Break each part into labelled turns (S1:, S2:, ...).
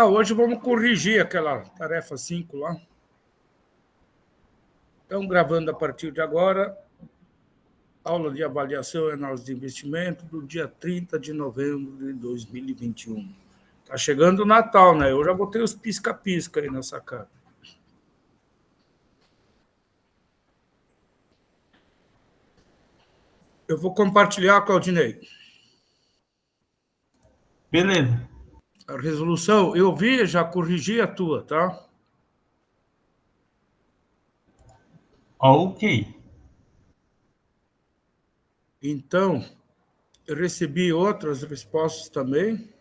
S1: Hoje vamos corrigir aquela tarefa 5 lá. Então, gravando a partir de agora, aula de avaliação e análise de investimento do dia 30 de novembro de 2021. Está chegando o Natal, né? Eu já botei os pisca-pisca aí nessa cara. Eu vou compartilhar, Claudinei.
S2: Beleza.
S1: A resolução, eu vi, já corrigi a tua, tá?
S2: Ok.
S1: Então, eu recebi outras respostas também.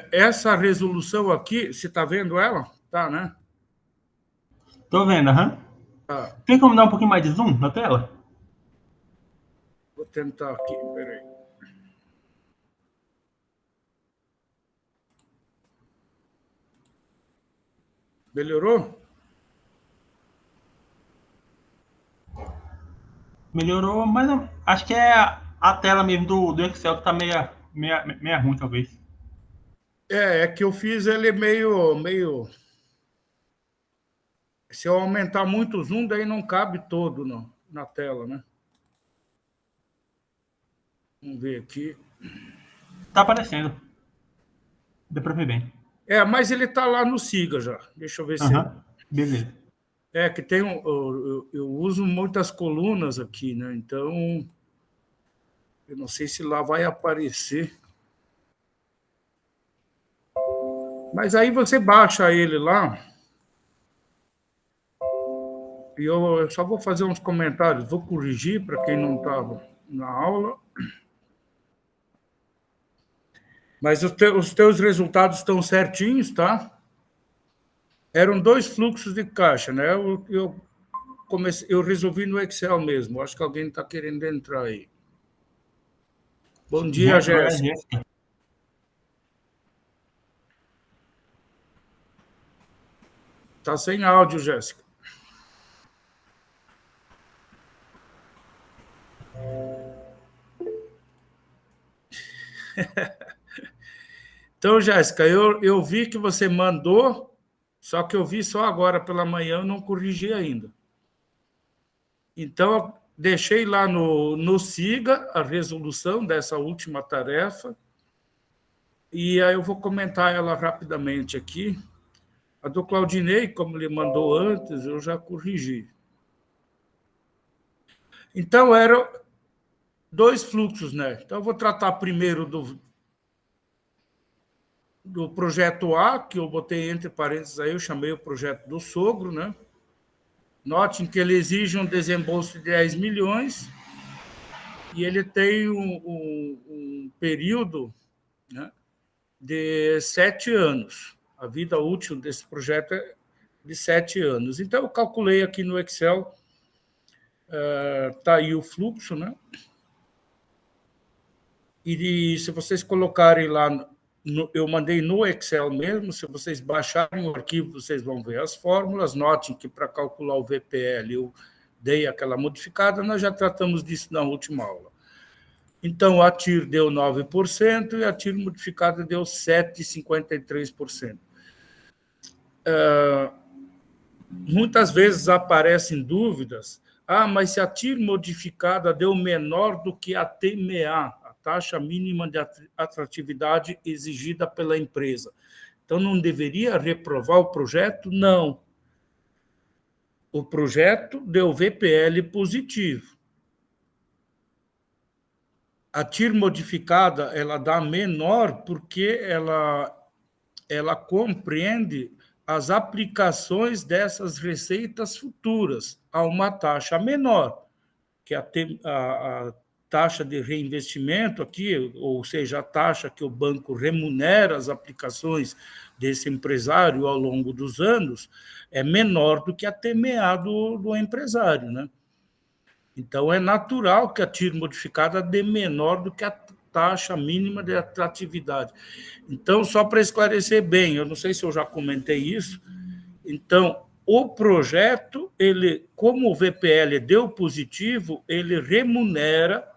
S1: Essa resolução aqui, você está vendo ela? Tá, né?
S2: Tô vendo, aham.
S1: Tá.
S2: Tem como dar um pouquinho mais de zoom na tela?
S1: Vou tentar aqui, peraí. Melhorou?
S2: Melhorou, mas acho que é a tela mesmo do Excel que tá meia ruim, talvez.
S1: É que eu fiz ele meio... Se eu aumentar muito o zoom, daí não cabe todo na tela, né? Vamos ver aqui.
S2: Tá aparecendo. Deu pra ver bem.
S1: Mas ele está lá no Siga já. Deixa eu ver se...
S2: Aham, beleza.
S1: Que tem eu uso muitas colunas aqui, né? Então, eu não sei se lá vai aparecer. Mas aí você baixa ele lá. E eu só vou fazer uns comentários, vou corrigir para quem não estava na aula. Mas os teus resultados estão certinhos, tá? Eram 2 fluxos de caixa, né? Eu resolvi no Excel mesmo. Acho que alguém está querendo entrar aí. Bom dia, Jéssica. Está sem áudio, Jéssica. Então, Jéssica, eu vi que você mandou, só que eu vi só agora pela manhã, eu não corrigi ainda. Então, deixei lá no Siga a resolução dessa última tarefa, e aí eu vou comentar ela rapidamente aqui. A do Claudinei, como ele mandou antes, eu já corrigi. Então, eram 2 fluxos, né? Então, eu vou tratar primeiro do projeto A, que eu botei entre parênteses aí, eu chamei o projeto do sogro, né? Notem que ele exige um desembolso de 10 milhões e ele tem um período, né, de 7 anos. A vida útil desse projeto é de 7 anos. Então, eu calculei aqui no Excel, está aí o fluxo, né? E se vocês colocarem lá, eu mandei no Excel mesmo, se vocês baixarem o arquivo, vocês vão ver as fórmulas. Notem que para calcular o VPL eu dei aquela modificada, nós já tratamos disso na última aula. Então, a TIR deu 9% e a TIR modificada deu 7,53%. Muitas vezes aparecem dúvidas, mas se a TIR modificada deu menor do que a TMA, a taxa mínima de atratividade exigida pela empresa, então não deveria reprovar o projeto? Não. O projeto deu VPL positivo. A TIR modificada ela dá menor porque ela compreende as aplicações dessas receitas futuras a uma taxa menor, que a taxa de reinvestimento aqui, ou seja, a taxa que o banco remunera as aplicações desse empresário ao longo dos anos, é menor do que a TMA do empresário, né? Então, é natural que a TIR modificada dê menor do que a taxa mínima de atratividade. Então, só para esclarecer bem, eu não sei se eu já comentei isso, então, o projeto, como o VPL deu positivo, ele remunera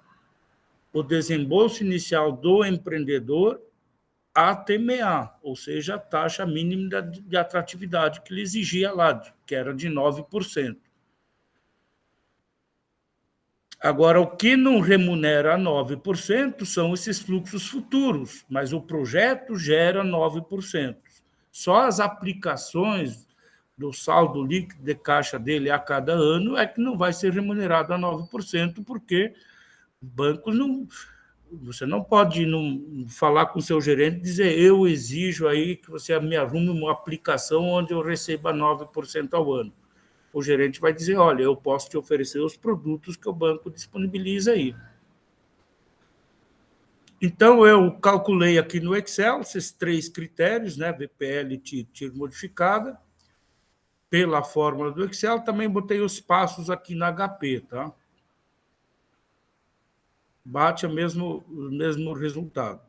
S1: o desembolso inicial do empreendedor ATMA, ou seja, a taxa mínima de atratividade que ele exigia lá, que era de 9%. Agora, o que não remunera 9% são esses fluxos futuros, mas o projeto gera 9%. Só as aplicações do saldo líquido de caixa dele a cada ano é que não vai ser remunerado a 9%, porque bancos não... Você não pode falar com o seu gerente e dizer eu exijo aí que você me arrume uma aplicação onde eu receba 9% ao ano. O gerente vai dizer, olha, eu posso te oferecer os produtos que o banco disponibiliza aí. Então, eu calculei aqui no Excel esses 3 critérios, né, VPL, TIR modificada, pela fórmula do Excel, também botei os passos aqui na HP, tá? Bate o mesmo resultado.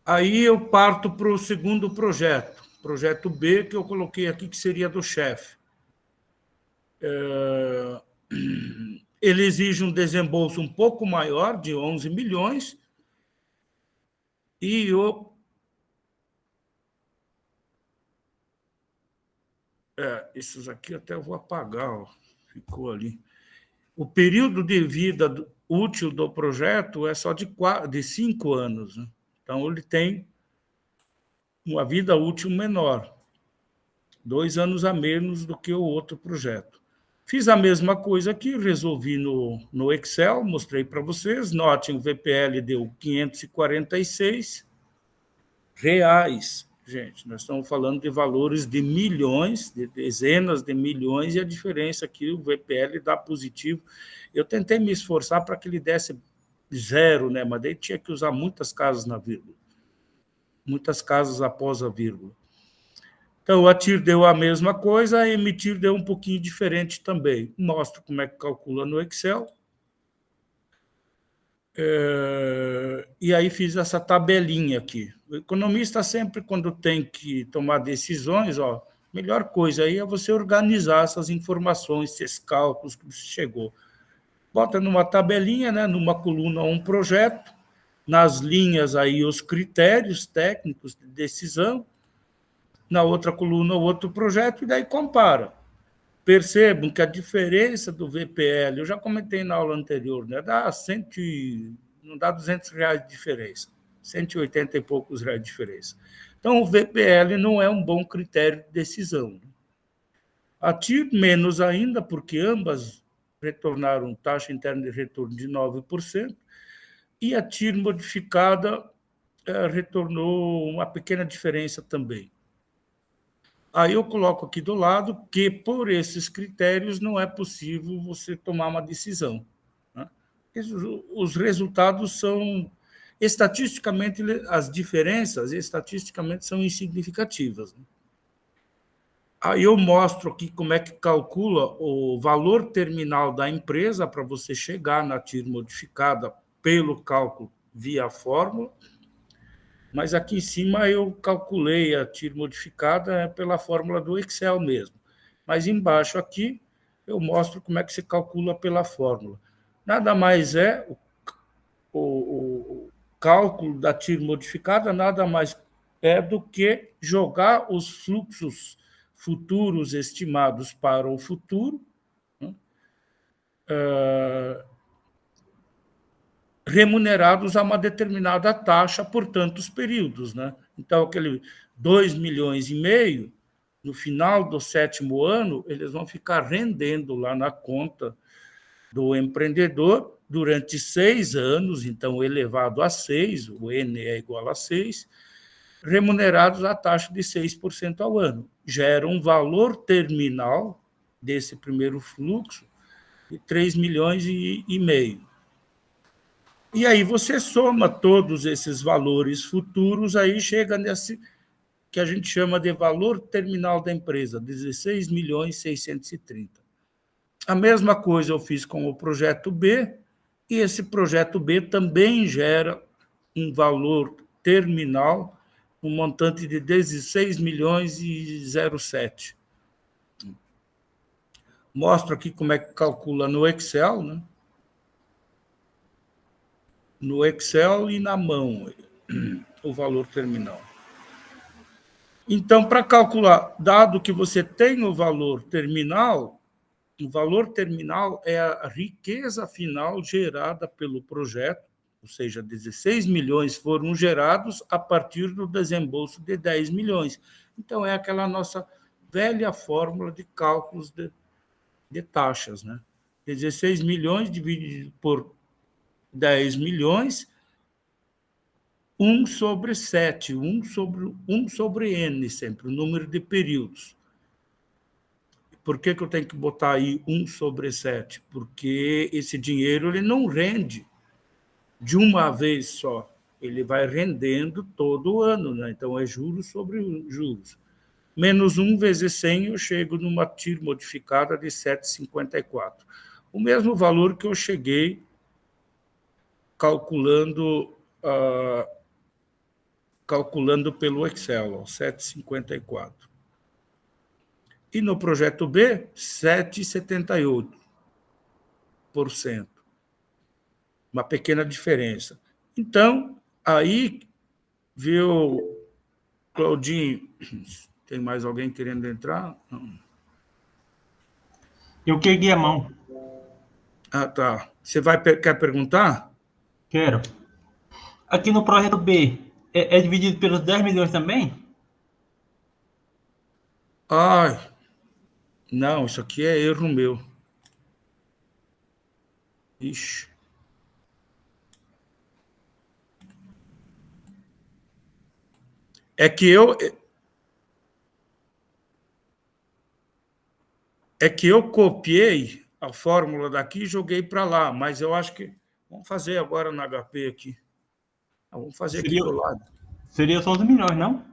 S1: Aí eu parto para o segundo projeto B, que eu coloquei aqui, que seria do chefe. Ele exige um desembolso um pouco maior, de 11 milhões, e esses aqui até eu vou apagar, ó, ficou ali. O período de vida útil do projeto é só de 5 anos, né? Então, ele tem uma vida útil menor, 2 anos a menos do que o outro projeto. Fiz a mesma coisa aqui, resolvi no Excel, mostrei para vocês. Notem, o VPL deu R$ 546. Gente, nós estamos falando de valores de milhões, de dezenas de milhões, e a diferença aqui, o VPL dá positivo. Eu tentei me esforçar para que ele desse 0, né? Mas daí tinha que usar muitas casas na vírgula. Muitas casas após a vírgula. Então, a TIR deu a mesma coisa, a emitir deu um pouquinho diferente também. Mostro como é que calcula no Excel. E aí fiz essa tabelinha aqui. O economista sempre, quando tem que tomar decisões, melhor coisa aí é você organizar essas informações, esses cálculos que você chegou. Bota numa tabelinha, né, numa coluna um projeto, nas linhas aí os critérios técnicos de decisão, na outra coluna outro projeto, e daí compara. Percebam que a diferença do VPL, eu já comentei na aula anterior, né, não dá R$ 200 de diferença, 180 e poucos reais de diferença. Então, o VPL não é um bom critério de decisão. A TIR, menos ainda, porque ambas retornaram taxa interna de retorno de 9%, e a TIR modificada retornou uma pequena diferença também. Aí eu coloco aqui do lado que, por esses critérios, não é possível você tomar uma decisão, né? Os resultados são, estatisticamente, as diferenças estatisticamente são insignificativas, né? Aí eu mostro aqui como é que calcula o valor terminal da empresa para você chegar na TIR modificada pelo cálculo via fórmula. Mas aqui em cima eu calculei a TIR modificada pela fórmula do Excel mesmo. Mas embaixo aqui eu mostro como é que se calcula pela fórmula. Nada mais é o cálculo da TIR modificada, nada mais é do que jogar os fluxos futuros estimados para o futuro, né, remunerados a uma determinada taxa por tantos períodos, né? Então, aquele 2,5 milhões, no final do 7º ano, eles vão ficar rendendo lá na conta do empreendedor durante 6 anos, então, elevado a 6, o N é igual a 6, remunerados à taxa de 6% ao ano. Gera um valor terminal desse primeiro fluxo de 3,5 milhões. E aí você soma todos esses valores futuros, aí chega nesse que a gente chama de valor terminal da empresa, 16.630. A mesma coisa eu fiz com o projeto B, e esse projeto B também gera um valor terminal, um montante de 16.007. Mostro aqui como é que calcula no Excel, né? No Excel e na mão. o valor terminal. Então, para calcular, dado que você tem o valor terminal é a riqueza final gerada pelo projeto, ou seja, 16 milhões foram gerados a partir do desembolso de 10 milhões. Então, é aquela nossa velha fórmula de cálculos de taxas, né? 16 milhões dividido por 10 milhões, 1 sobre 7, 1 sobre N sempre, o número de períodos. Por que eu tenho que botar aí 1 sobre 7? Porque esse dinheiro ele não rende de uma vez só, ele vai rendendo todo ano, né? Então é juros sobre juros. Menos 1 vezes 100, eu chego numa TIR modificada de 7,54. O mesmo valor que eu cheguei calculando pelo Excel, 7,54. E no projeto B, 7,78%. Uma pequena diferença. Então, aí, viu, Claudinho, tem mais alguém querendo entrar? Não.
S2: Eu queria a mão.
S1: Ah, tá. Você quer perguntar?
S2: Quero. Aqui no projeto B, é dividido pelos 10 milhões também?
S1: Ai, não, isso aqui é erro meu. Ixi. É que eu copiei a fórmula daqui e joguei para lá, mas eu acho que vamos fazer agora no HP aqui. Vamos fazer aqui do lado.
S2: Seria os 11 milhões, não?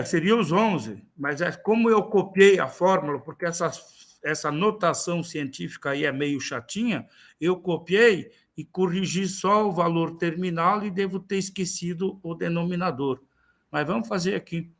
S1: Seria os 11, mas como eu copiei a fórmula, porque essa notação científica aí é meio chatinha, eu copiei e corrigi só o valor terminal e devo ter esquecido o denominador. Mas vamos fazer aqui.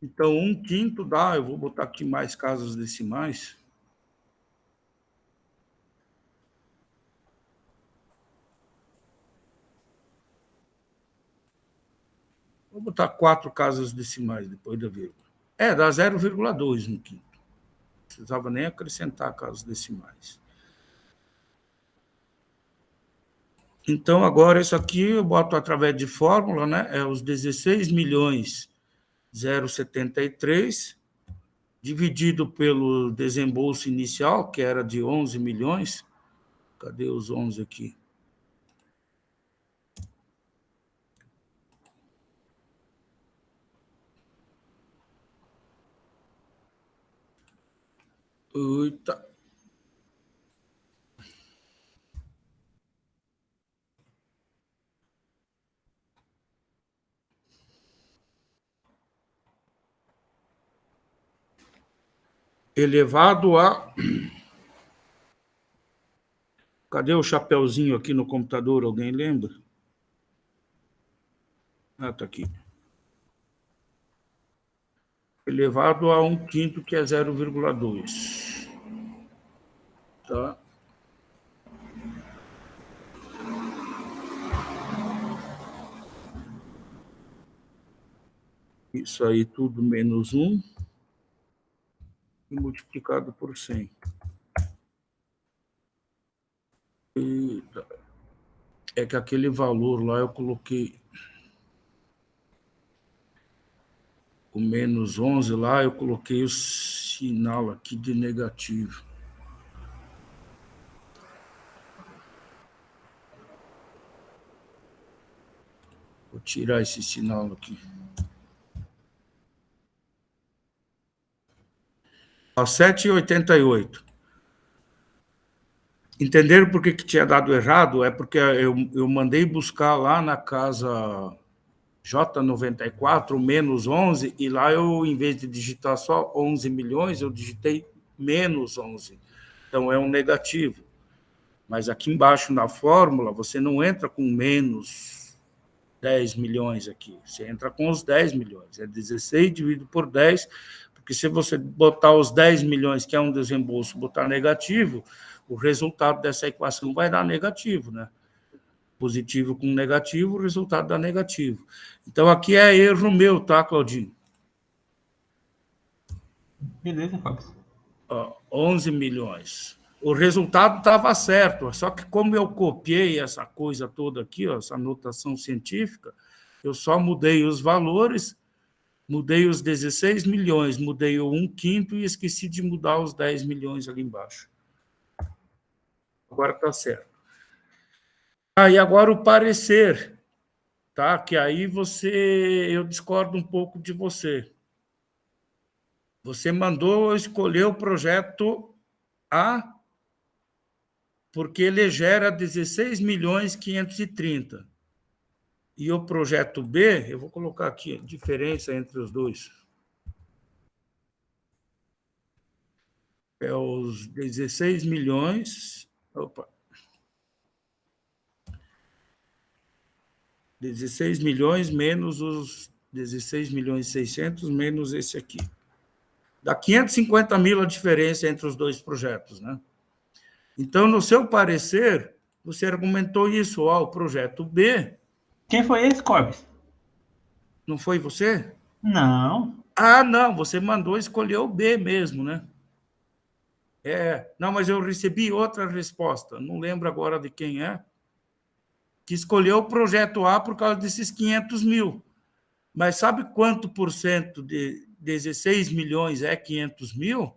S1: Então, 1/5 dá, eu vou botar aqui mais casas decimais. Vou botar 4 casas decimais depois da vírgula. Dá 0,2 no quinto. Não precisava nem acrescentar casas decimais. Então, agora isso aqui eu boto através de fórmula, né? É os 16 milhões 0,73 dividido pelo desembolso inicial, que era de 11 milhões. Cadê os 11 aqui? Eita. Elevado a... Cadê o chapeuzinho aqui no computador? Alguém lembra? Tá aqui. Elevado a 1/5, que é 0,2. Tá? Isso aí tudo menos 1 e multiplicado por 100. É que aquele valor lá eu coloquei o menos 11 lá, eu coloquei o sinal aqui de negativo. Vou tirar esse sinal aqui. 7,88. Entenderam por que tinha dado errado? É porque eu mandei buscar lá na casa J94, menos 11, e lá eu, em vez de digitar só 11 milhões, eu digitei menos 11. Então, é um negativo. Mas aqui embaixo na fórmula, você não entra com menos 10 milhões aqui. Você entra com os 10 milhões. É 16 dividido por 10, porque se você botar os 10 milhões, que é um desembolso, botar negativo, o resultado dessa equação vai dar negativo, né? Positivo com negativo, o resultado dá negativo. Então, aqui é erro meu, tá, Claudinho?
S2: Beleza, Fábio.
S1: 11 milhões. O resultado estava certo, só que como eu copiei essa coisa toda aqui, essa notação científica, eu só mudei os valores, mudei os 16 milhões, mudei o 1/5 e esqueci de mudar os 10 milhões ali embaixo. Agora está certo. E agora o parecer, tá? Que aí eu discordo um pouco de você. Você mandou escolher o projeto A, porque ele gera 16.530.000. E o projeto B, eu vou colocar aqui a diferença entre os dois. É os 16 milhões. Opa. 16 milhões menos os 16.600.000 menos esse aqui. Dá 550.000 a diferença entre os dois projetos, né? Então, no seu parecer, você argumentou isso, o projeto B...
S2: Quem foi esse, Corbis?
S1: Não foi você?
S2: Não.
S1: Não, você mandou escolher o B mesmo, né? Não, mas eu recebi outra resposta, não lembro agora de quem é, que escolheu o projeto A por causa desses 500 mil. Mas sabe quanto por cento de 16 milhões é 500 mil?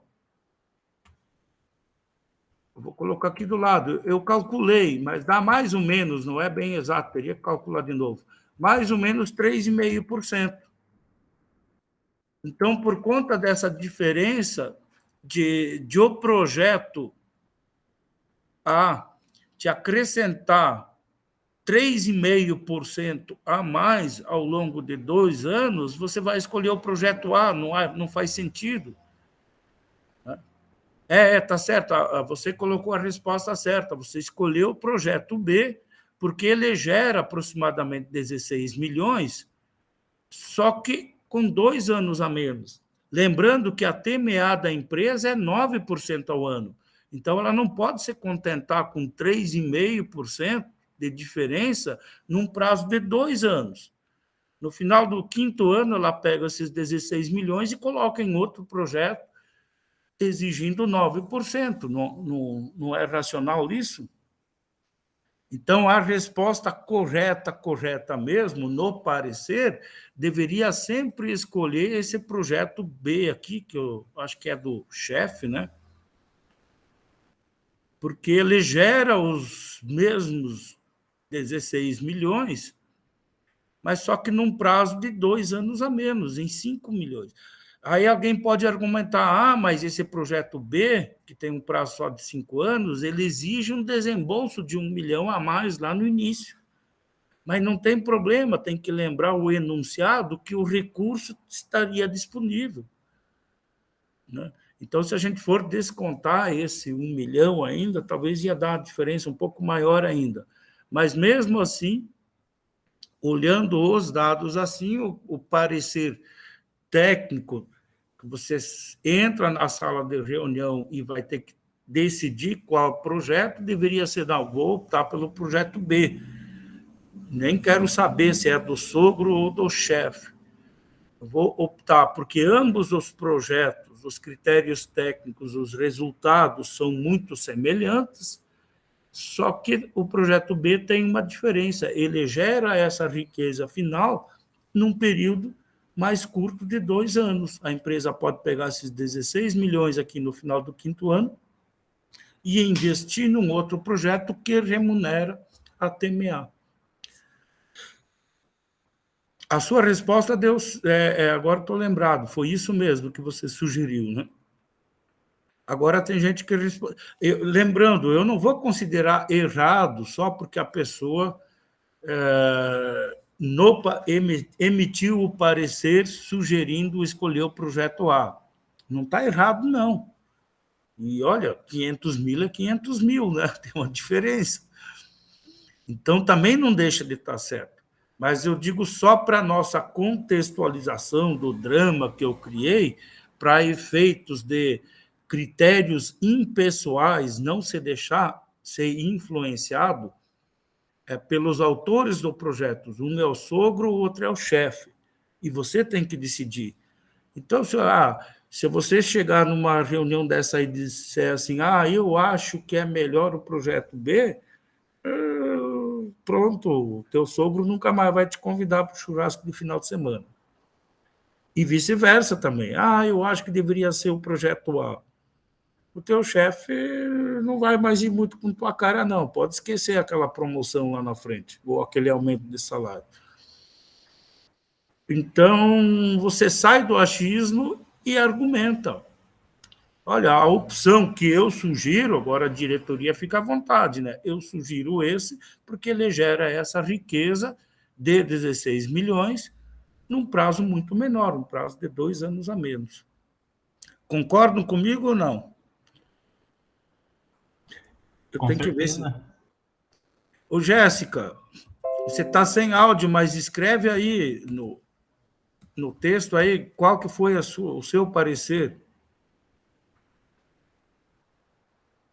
S1: Eu vou colocar aqui do lado. Eu calculei, mas dá mais ou menos, não é bem exato, teria que calcular de novo, mais ou menos 3,5%. Então, por conta dessa diferença de o projeto A te acrescentar 3,5% a mais ao longo de 2 anos, você vai escolher o projeto A, não faz sentido. Tá certo, você colocou a resposta certa, você escolheu o projeto B, porque ele gera aproximadamente 16 milhões, só que com 2 anos a menos. Lembrando que a TMA da empresa é 9% ao ano, então ela não pode se contentar com 3,5% de diferença num prazo de 2 anos. No final do 5º ano, ela pega esses 16 milhões e coloca em outro projeto, exigindo 9%. Não é racional isso? Então, a resposta correta mesmo, no parecer, deveria sempre escolher esse projeto B aqui, que eu acho que é do chefe, né? Porque ele gera os mesmos 16 milhões, mas só que num prazo de 2 anos a menos, em 5 milhões. Aí alguém pode argumentar, mas esse projeto B, que tem um prazo só de 5 anos, ele exige um desembolso de 1 milhão a mais lá no início. Mas não tem problema, tem que lembrar o enunciado que o recurso estaria disponível, né? Então, se a gente for descontar esse 1 milhão ainda, talvez ia dar uma diferença um pouco maior ainda. Mas, mesmo assim, olhando os dados assim, o parecer técnico, que você entra na sala de reunião e vai ter que decidir qual projeto, deveria ser, não, vou optar pelo projeto B. Nem quero saber se é do sogro ou do chefe. Vou optar, porque ambos os projetos, os critérios técnicos, os resultados são muito semelhantes, só que o projeto B tem uma diferença, ele gera essa riqueza final num período mais curto de 2 anos. A empresa pode pegar esses 16 milhões aqui no final do 5º ano e investir num outro projeto que remunera a TMA. A sua resposta deu... agora estou lembrado, foi isso mesmo que você sugeriu, né? Agora tem gente que responde... Lembrando, eu não vou considerar errado só porque a pessoa emitiu o parecer sugerindo escolher o projeto A. Não está errado, não. E, olha, 500 mil é 500 mil, né? Tem uma diferença. Então, também não deixa de estar certo. Mas eu digo só para a nossa contextualização do drama que eu criei, para efeitos de critérios impessoais, não se deixar ser influenciado pelos autores do projeto. Um é o sogro, o outro é o chefe. E você tem que decidir. Então, se você chegar numa reunião dessa e disser assim, eu acho que é melhor o projeto B, pronto, o teu sogro nunca mais vai te convidar para o churrasco de final de semana. E vice-versa também. Eu acho que deveria ser o projeto A. O teu chefe não vai mais ir muito com tua cara, não. Pode esquecer aquela promoção lá na frente, ou aquele aumento de salário. Então, você sai do achismo e argumenta. Olha, a opção que eu sugiro, agora a diretoria fica à vontade, né? Eu sugiro esse, porque ele gera essa riqueza de 16 milhões num prazo muito menor, um prazo de 2 anos a menos. Concordam comigo ou não? Eu
S2: Com
S1: tenho que ver
S2: certeza.
S1: se... Ô, Jéssica, você está sem áudio, mas escreve aí no texto aí qual que foi o seu parecer.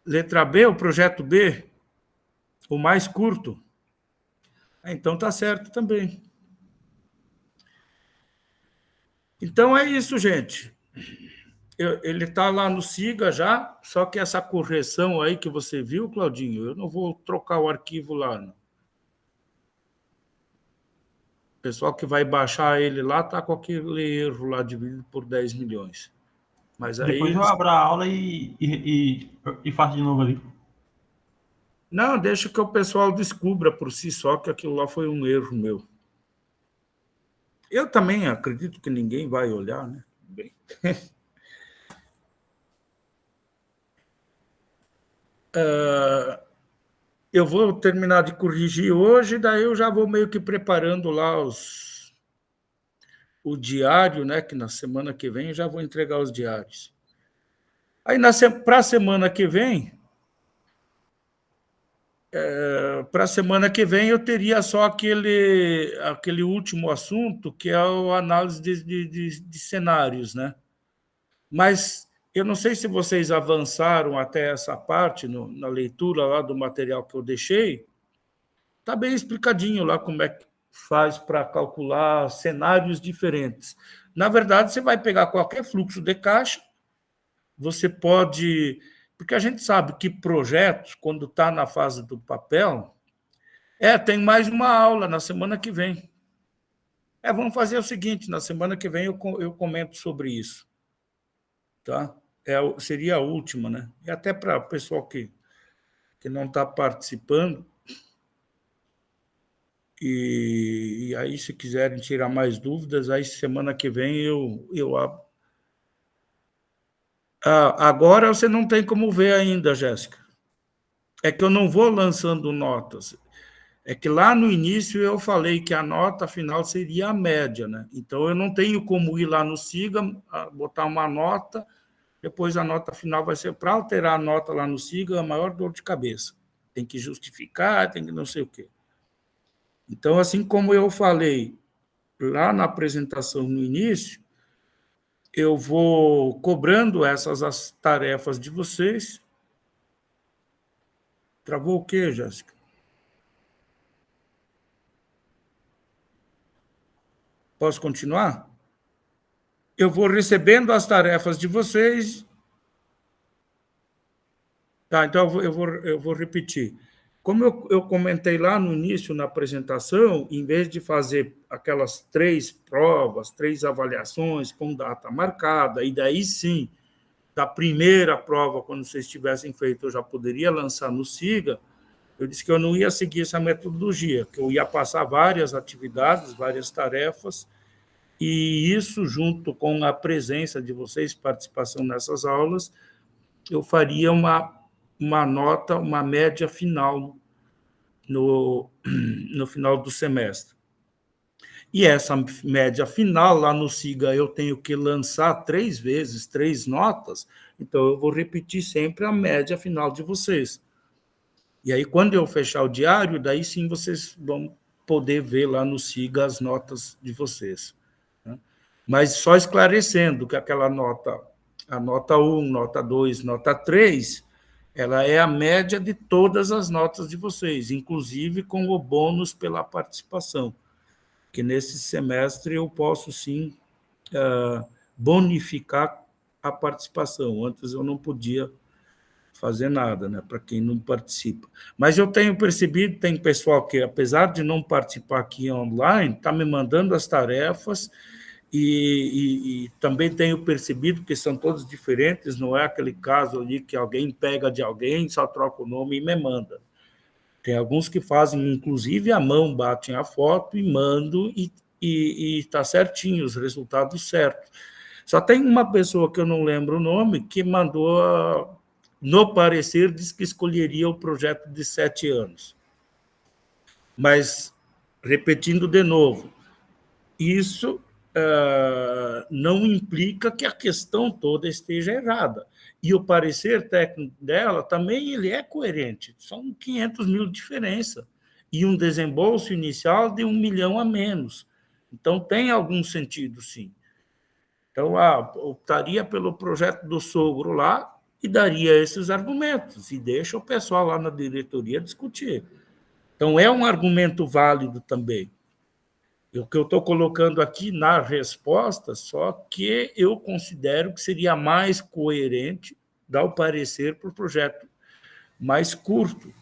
S1: Letra B, o projeto B, o mais curto. Então está certo também. Então é isso, gente. Ele está lá no SIGA já, só que essa correção aí que você viu, Claudinho, eu não vou trocar o arquivo lá. Não. O pessoal que vai baixar ele lá está com aquele erro lá dividido por 10 milhões. Mas aí
S2: Depois eu
S1: eles...
S2: abro a aula e faço de novo ali.
S1: Não, deixa que o pessoal descubra por si só que aquilo lá foi um erro meu. Eu também acredito que ninguém vai olhar, né? Bem... eu vou terminar de corrigir hoje, daí eu já vou meio que preparando lá o diário, né? Que na semana que vem eu já vou entregar os diários. Aí, para a semana que vem, eu teria só aquele último assunto, que é a análise de cenários, né? Mas eu não sei se vocês avançaram até essa parte na leitura lá do material que eu deixei. Está bem explicadinho lá como é que faz para calcular cenários diferentes. Na verdade, você vai pegar qualquer fluxo de caixa, você pode... Porque a gente sabe que projetos, quando está na fase do papel, tem mais uma aula na semana que vem. Vamos fazer o seguinte, na semana que vem eu comento sobre isso. Tá? Seria a última, né? E até para o pessoal que não está participando, e aí, se quiserem tirar mais dúvidas, aí semana que vem eu abro. Agora você não tem como ver ainda, Jéssica. É que eu não vou lançando notas. É que lá no início eu falei que a nota final seria a média, né? Então eu não tenho como ir lá no SIGA, botar uma nota, depois a nota final vai ser... Para alterar a nota lá no SIGA, a maior dor de cabeça. Tem que justificar, tem que não sei o quê. Então, assim como eu falei lá na apresentação no início, eu vou cobrando as tarefas de vocês. Travou o quê, Jéssica? Posso continuar? Eu vou recebendo as tarefas de vocês. Tá, então eu vou repetir. Como eu comentei lá no início, na apresentação, em vez de fazer aquelas 3 provas, 3 avaliações com data marcada, e daí sim, da primeira prova, quando vocês tivessem feito, eu já poderia lançar no SIGA, eu disse que eu não ia seguir essa metodologia, que eu ia passar várias atividades, várias tarefas, e isso, junto com a presença de vocês, participação nessas aulas, eu faria uma nota, uma média final no final do semestre. E essa média final, lá no SIGA, eu tenho que lançar 3 vezes, 3 notas, então eu vou repetir sempre a média final de vocês. E aí, quando eu fechar o diário, daí sim vocês vão poder ver lá no SIGA as notas de vocês. Né? Mas só esclarecendo que aquela nota, a nota 1, nota 2, nota 3, ela é a média de todas as notas de vocês, inclusive com o bônus pela participação, que nesse semestre eu posso sim bonificar a participação. Antes eu não podia fazer nada, né, para quem não participa. Mas eu tenho percebido, tem pessoal que, apesar de não participar aqui online, está me mandando as tarefas e também tenho percebido que são todos diferentes, não é aquele caso ali que alguém pega de alguém, só troca o nome e me manda. Tem alguns que fazem, inclusive, a mão, batem a foto e mandam e está certinho, os resultados certos. Só tem uma pessoa que eu não lembro o nome, que mandou, no parecer, diz que escolheria o projeto de 7 anos. Mas, repetindo de novo, isso não implica que a questão toda esteja errada. E o parecer técnico dela também ele é coerente. São 500 mil de diferença. E um desembolso inicial de 1 milhão a menos. Então, tem algum sentido, sim. Então, optaria pelo projeto do sogro lá e daria esses argumentos. E deixa o pessoal lá na diretoria discutir. Então, é um argumento válido também. O que eu estou colocando aqui na resposta, só que eu considero que seria mais coerente dar o parecer para o projeto mais curto,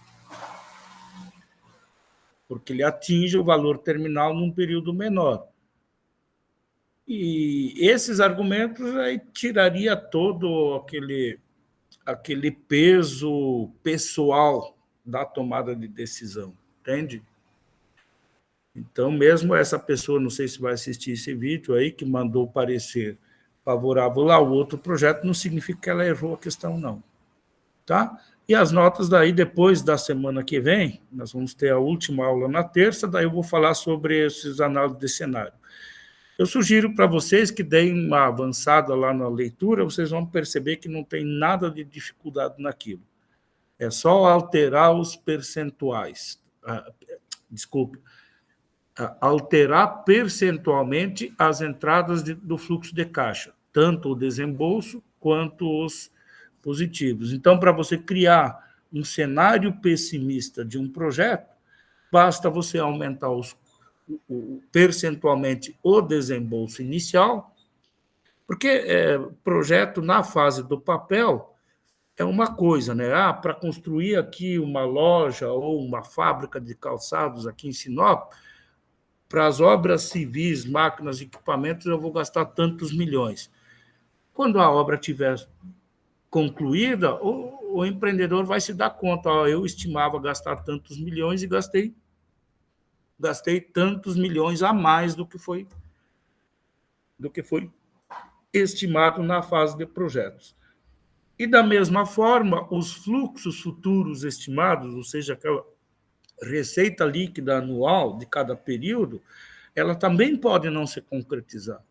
S1: porque ele atinge o valor terminal num período menor. E esses argumentos aí tiraria todo aquele peso pessoal da tomada de decisão, entende? Então, mesmo essa pessoa, não sei se vai assistir esse vídeo aí, que mandou parecer favorável lá ao outro projeto, não significa que ela errou a questão, não. Tá? E as notas daí, depois da semana que vem, nós vamos ter a última aula na terça, daí eu vou falar sobre esses análises de cenário. Eu sugiro para vocês que deem uma avançada lá na leitura, vocês vão perceber que não tem nada de dificuldade naquilo. É só alterar os percentuais. Desculpe, alterar percentualmente as entradas do fluxo de caixa, tanto o desembolso quanto os positivos. Então, para você criar um cenário pessimista de um projeto, basta você aumentar percentualmente o desembolso inicial, porque projeto na fase do papel é uma coisa, né? Para construir aqui uma loja ou uma fábrica de calçados aqui em Sinop, para as obras civis, máquinas e equipamentos, eu vou gastar tantos milhões. Quando a obra estiver concluída, o empreendedor vai se dar conta, eu estimava gastar tantos milhões e gastei tantos milhões a mais do que foi estimado na fase de projetos. E, da mesma forma, os fluxos futuros estimados, ou seja, aquela receita líquida anual de cada período, ela também pode não se concretizar.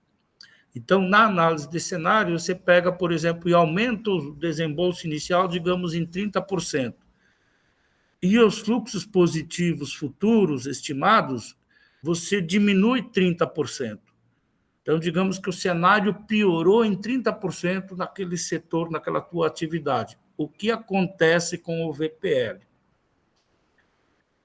S1: Então, na análise de cenário, você pega, por exemplo, e aumenta o desembolso inicial, digamos, em 30%. E os fluxos positivos futuros estimados, você diminui 30%. Então, digamos que o cenário piorou em 30% naquele setor, naquela tua atividade. O que acontece com o VPL?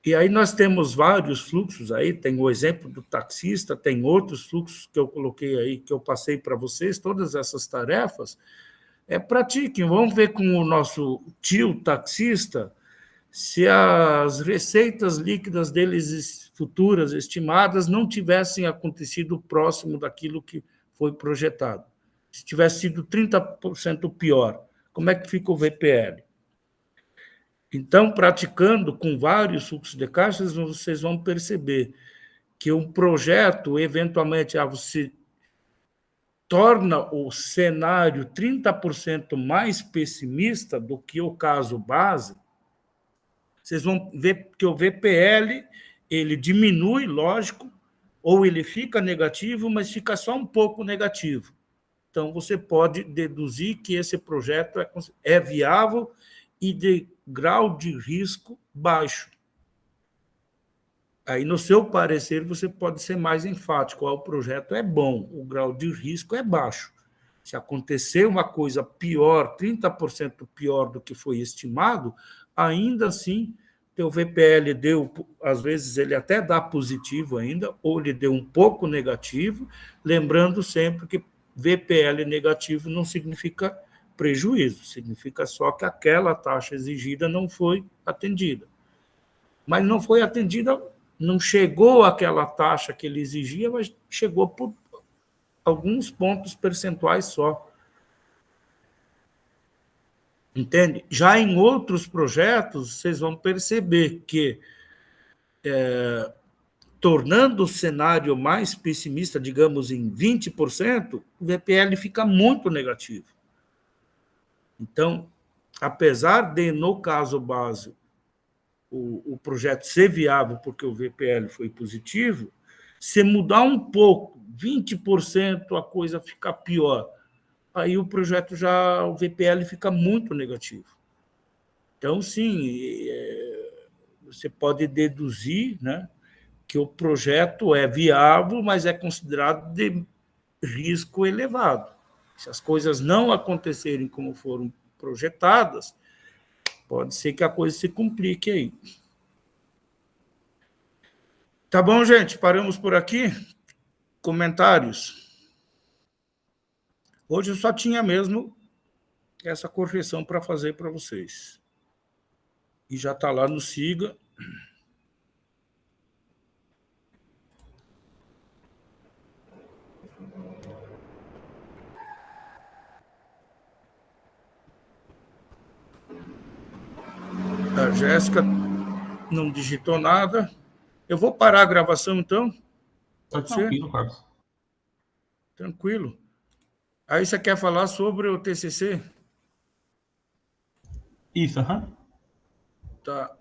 S1: E aí nós temos vários fluxos aí, tem o exemplo do taxista, tem outros fluxos que eu coloquei aí, que eu passei para vocês, todas essas tarefas, pratiquem, vamos ver com o nosso tio taxista, se as receitas líquidas deles futuras estimadas não tivessem acontecido próximo daquilo que foi projetado. Se tivesse sido 30% pior, como é que fica o VPL? Então, praticando com vários fluxos de caixas, vocês vão perceber que um projeto, eventualmente, você torna o cenário 30% mais pessimista do que o caso base, vocês vão ver que o VPL ele diminui, lógico, ou ele fica negativo, mas fica só um pouco negativo. Então, você pode deduzir que esse projeto é viável e de grau de risco baixo. Aí, no seu parecer, você pode ser mais enfático. O projeto é bom, o grau de risco é baixo. Se acontecer uma coisa pior, 30% pior do que foi estimado, ainda assim, teu VPL deu, às vezes ele até dá positivo ainda, ou ele deu um pouco negativo, lembrando sempre que VPL negativo não significa prejuízo, significa só que aquela taxa exigida não foi atendida. Mas não foi atendida, não chegou àquela taxa que ele exigia, mas chegou por alguns pontos percentuais só. Entende? Já em outros projetos, vocês vão perceber que, tornando o cenário mais pessimista, digamos em 20%, o VPL fica muito negativo. Então, apesar de, no caso base, o projeto ser viável porque o VPL foi positivo, se mudar um pouco, 20%, a coisa fica pior. Aí o projeto já, o VPL fica muito negativo. Então, sim, você pode deduzir, né, que o projeto é viável, mas é considerado de risco elevado. Se as coisas não acontecerem como foram projetadas, pode ser que a coisa se complique aí. Tá bom, gente? Paramos por aqui. Comentários? Hoje eu só tinha mesmo essa correção para fazer para vocês. E já está lá no Siga. A Jéssica não digitou nada. Eu vou parar a gravação, então? Pode ser?
S2: Tranquilo, Carlos.
S1: Tranquilo. Aí você quer falar sobre o TCC?
S2: Isso, aham.
S1: Tá.